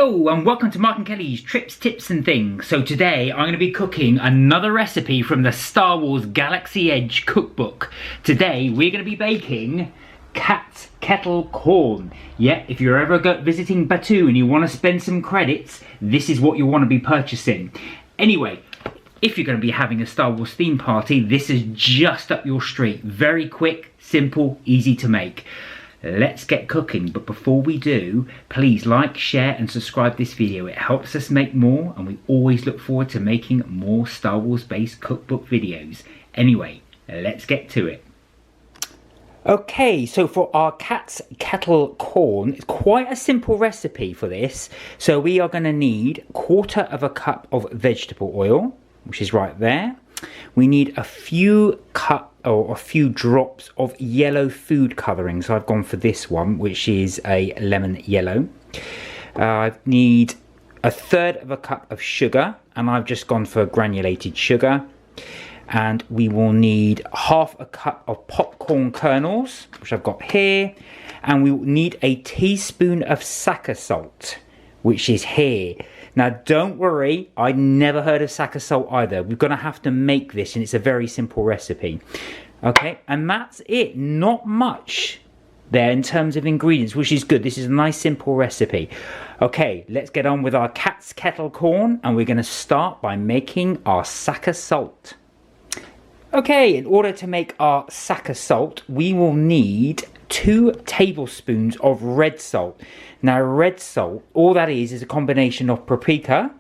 Hello and welcome to Mark and Kelly's Trips, Tips and Things. So today I'm going to be cooking another recipe from the Star Wars Galaxy Edge cookbook. Today we're going to be baking kettle corn. Yeah, if you're ever visiting Batuu and you want to spend some credits, this is what you want to be purchasing. Anyway, if you're going to be having a Star Wars theme party, this is just up your street. Very quick, simple, easy to make. Let's get cooking, but before we do, please like, share and subscribe this video. It helps us make more and we always look forward to making more Star Wars based cookbook videos. Anyway, let's get to it. Okay, so for our kettle corn, it's quite a simple recipe for this. So we are going to need 1/4 cup of vegetable oil, which is right there. We need a few drops of yellow food colouring. So I've gone for this one, which is a lemon yellow. I need 1/3 cup of sugar, and I've just gone for granulated sugar. And we will need 1/2 cup of popcorn kernels, which I've got here. And we will need a teaspoon of saka salt, which is here. Now don't worry, I never heard of saka salt either. We're going to have to make this and it's a very simple recipe. Okay, and that's it. Not much there in terms of ingredients, which is good. This is a nice simple recipe. Okay, let's get on with our kettle corn and we're going to start by making our saka salt. Okay, in order to make our saka salt, we will need 2 tablespoons of red salt. Now red salt, all that is a combination of paprika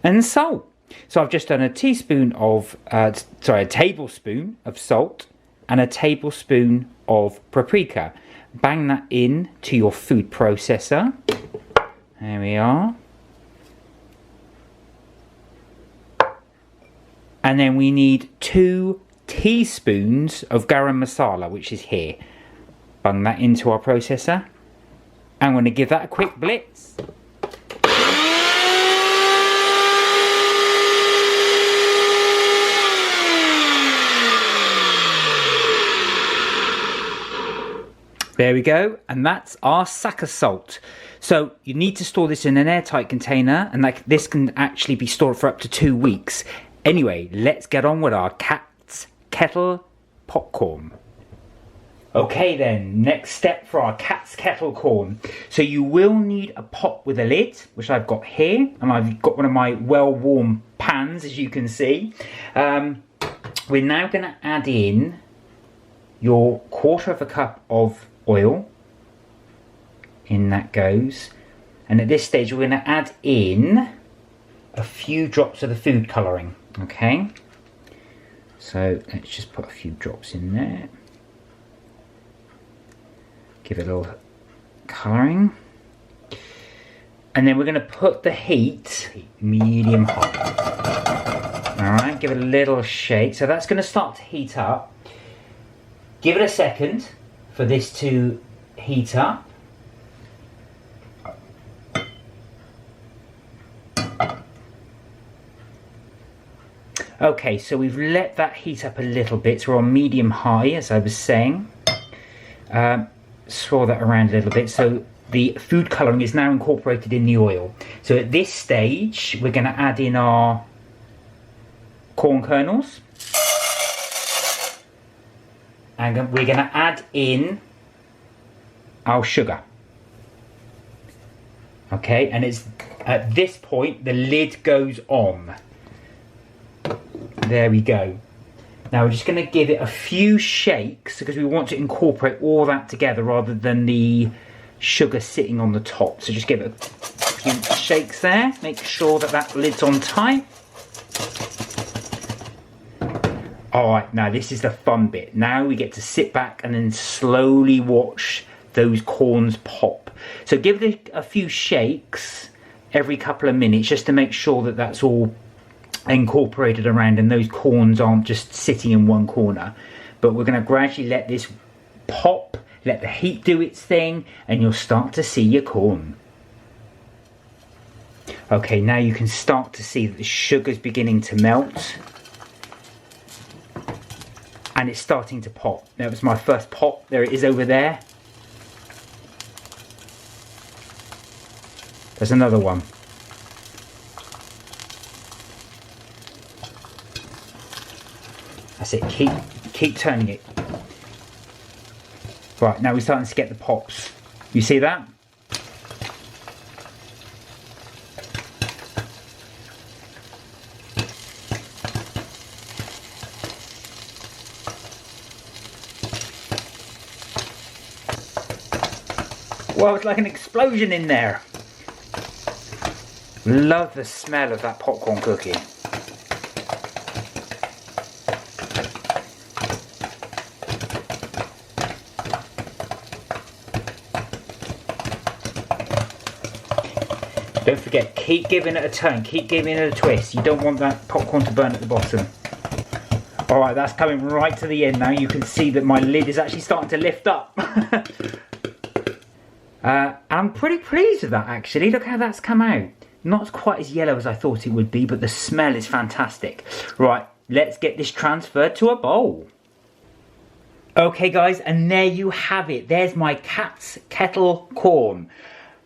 and salt. So I've just done a tablespoon of salt and a tablespoon of paprika. Bang that in to your food processor. There we are. And then we need 2 teaspoons of garam masala, which is here. Bung that into our processor. I'm going to give that a quick blitz. There we go, and that's our saka salt. So you need to store this in an airtight container, and this can actually be stored for up to 2 weeks. Anyway, let's get on with our kettle popcorn. Okay then, next step for our kettle corn. So you will need a pot with a lid, which I've got here, and I've got one of my well-warm pans, as you can see. We're now going to add in your 1/4 cup of oil. In that goes. And at this stage, we're going to add in a few drops of the food colouring. Okay, so let's just put a few drops in there. Give it a little colouring. And then we're going to put the heat medium hot. Alright, give it a little shake. So that's going to start to heat up. Give it a second for this to heat up. Okay, so we've let that heat up a little bit. So we're on medium high, as I was saying. Swirl that around a little bit. So the food colouring is now incorporated in the oil. So at this stage, we're going to add in our corn kernels. And we're going to add in our sugar. Okay, and it's at this point, the lid goes on. There we go. Now we're just going to give it a few shakes because we want to incorporate all that together rather than the sugar sitting on the top. So just give it a few shakes there. Make sure that that lid's on tight. Alright, now this is the fun bit. Now we get to sit back and then slowly watch those corns pop. So give it a few shakes every couple of minutes just to make sure that that's all incorporated around and those corns aren't just sitting in one corner. But we're going to gradually let this pop, let the heat do its thing, and you'll start to see your corn. Okay, now you can start to see that the sugar's beginning to melt and it's starting to pop. That was my first pop. There it is over there. There's another one. That's it, keep turning it. Right, now we're starting to get the pops. You see that? Well, it's like an explosion in there. Love the smell of that popcorn cookie. Don't forget, keep giving it a turn, keep giving it a twist. You don't want that popcorn to burn at the bottom. Alright, that's coming right to the end now. You can see that my lid is actually starting to lift up. I'm pretty pleased with that actually. Look how that's come out. Not quite as yellow as I thought it would be, but the smell is fantastic. Right, let's get this transferred to a bowl. Okay guys, and there you have it. There's my Cat's Kettle corn.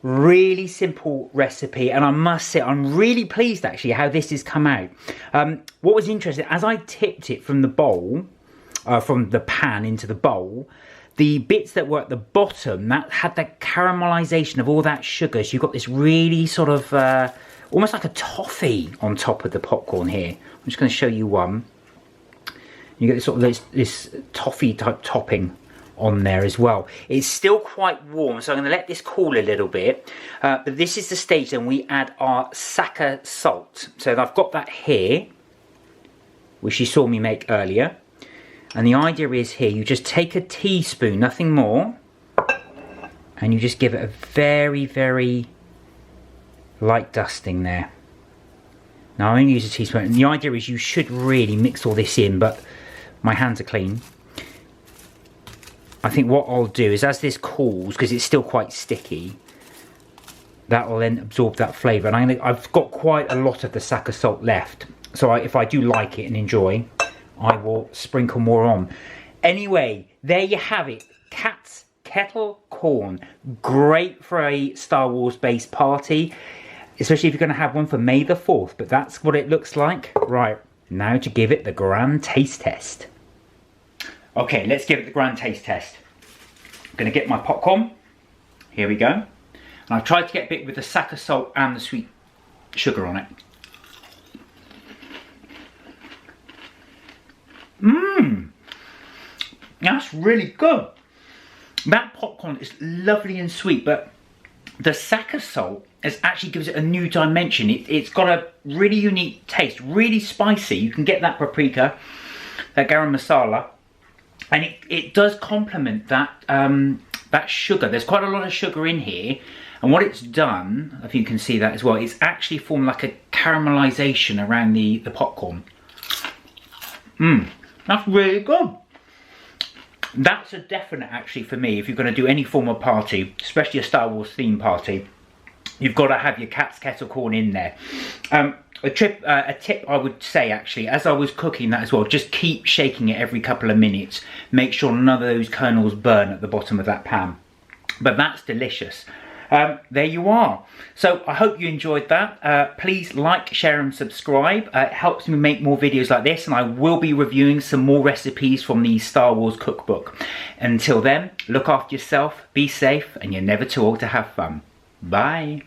Really simple recipe, and I must say I'm really pleased actually how this has come out. What was interesting, as I tipped it from the bowl, from the pan into the bowl, the bits that were at the bottom, that had the caramelization of all that sugar. So you've got this really sort of, almost like a toffee on top of the popcorn here. I'm just going to show you one. You get this sort of this toffee type topping on there as well. It's still quite warm, so I'm going to let this cool a little bit. But this is the stage then we add our saka salt. So I've got that here, which you saw me make earlier. And the idea is here, you just take a teaspoon, nothing more, and you just give it a very, very light dusting there. Now I only use a teaspoon, and the idea is you should really mix all this in, but my hands are clean. I think what I'll do is as this cools, because it's still quite sticky, that will then absorb that flavour. And I've got quite a lot of the saka salt left, so if I do like it and enjoy, I will sprinkle more on. Anyway, there you have it. Cat's Kettle corn. Great for a Star Wars based party, especially if you're going to have one for May the 4th. But that's what it looks like. Right, now to give it the grand taste test. Okay, let's give it the grand taste test. I'm going to get my popcorn. Here we go. And I've tried to get a bit with the saka salt and the sweet sugar on it. Mmm, that's really good. That popcorn is lovely and sweet, but the saka salt actually gives it a new dimension. It's got a really unique taste, really spicy. You can get that paprika, that garam masala, and it does complement that that sugar. There's quite a lot of sugar in here, and what it's done, if you can see that as well, it's actually formed like a caramelization around the popcorn. Mmm. That's really good. That's a definite actually for me. If you're going to do any form of party, especially a Star Wars theme party, you've got to have your Cat's Kettle corn in there. A tip I would say actually, as I was cooking that as well, just keep shaking it every couple of minutes. Make sure none of those kernels burn at the bottom of that pan. But that's delicious. There you are. So I hope you enjoyed that. Please like, share and subscribe. It helps me make more videos like this, and I will be reviewing some more recipes from the Star Wars cookbook. Until then, look after yourself, be safe, and you're never too old to have fun. Bye.